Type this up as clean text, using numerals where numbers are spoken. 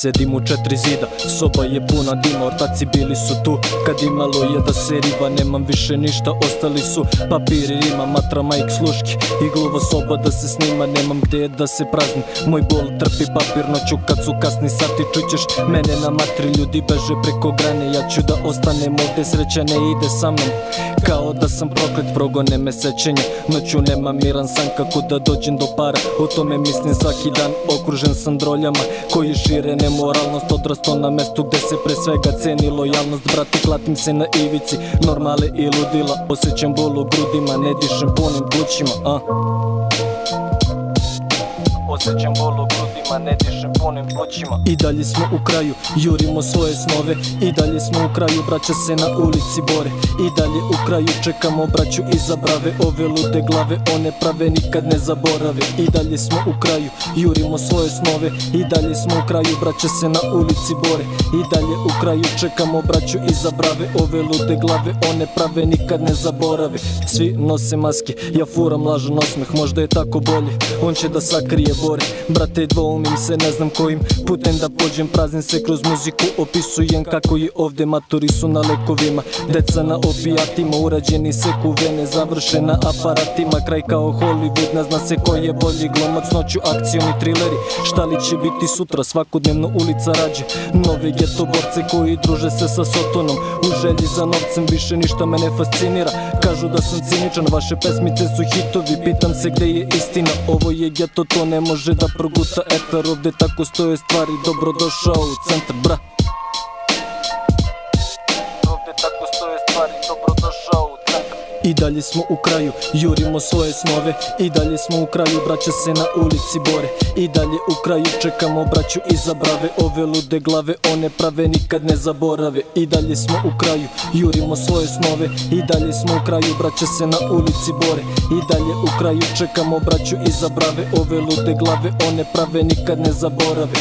sedim u 4 zida, soba je puna dima, ortaci bili su tu kad imalo je da se riba. Nemam više ništa, ostali su papiri, rima, matra, majk, sluški i gluva soba da se snima. Nemam gde da se praznim, moj bol trpi papir noću kad su kasni sati. Čućeš mene na matri, ljudi beže preko grane, ja ću da ostanem ovde, sreća ne ide sa mnom. Kao da sam proklet, progone me sećenja, noću nemam miran san kako da dođem do para. O tome mislim svaki dan, okružen sam droljama koji šire nemoralnost. Odrasto na mestu gde se pre svega ceni lojalnost. Brate, klatim se na ivici normale i ludila, osjećam bol u grudima, ne dišem punim plućima, osjećam bol u grudima, ne dišem punim plućima. I dalje smo u kraju, jurimo svoje snove. I dalje smo u kraju, braća se na ulici bore. I dalje u kraju čekamo braću iza brave. Ove lude glave, one prave nikad ne zaborave. I dalje smo u kraju, jurimo svoje snove. I dalje smo u kraju, braća se na ulici bore. I dalje u kraju čekamo braću iza brave. Ove lude glave, one prave nikad ne zaborave. Svi nose maske, ja furam lažan osmeh, možda je tako bolje, on će da sakrije bore. Brate, dvoumim se, ne znam kojim putem da pođem, praznim se kroz muziku, opisujem kako je ovde, maturi su na lekovima, deca na opijatima, urađeni se kuvene, završena aparatima, kraj kao Hollywood, ne zna se ko je bolji glumac, noću akcioni trileri, šta li će biti sutra, svakodnevno ulica rađe, nove geto borce koji druže se sa Sotonom, u želji za novcem više ništa me ne fascinira, kažu da sam ciničan, vaše pesmice su hitovi, pitam se gde je istina, ovo je geto, to ne može da proguta etar, ovde tako stoje stvari, dobrodošao u centar, bra. Ovde tako stoje stvari, dobrodošao u centar. I dalje smo u kraju, jurimo svoje snove. I dalje smo u kraju, braća se na ulici bore. I dalje u kraju čekamo braću iza brave. Ove lude glave, one prave nikad ne zaborave. I dalje smo u kraju, jurimo svoje snove. I dalje smo u kraju, braća se na ulici bore. I dalje u kraju čekamo braću iza brave. Ove lude glave, one prave nikad ne zaborave.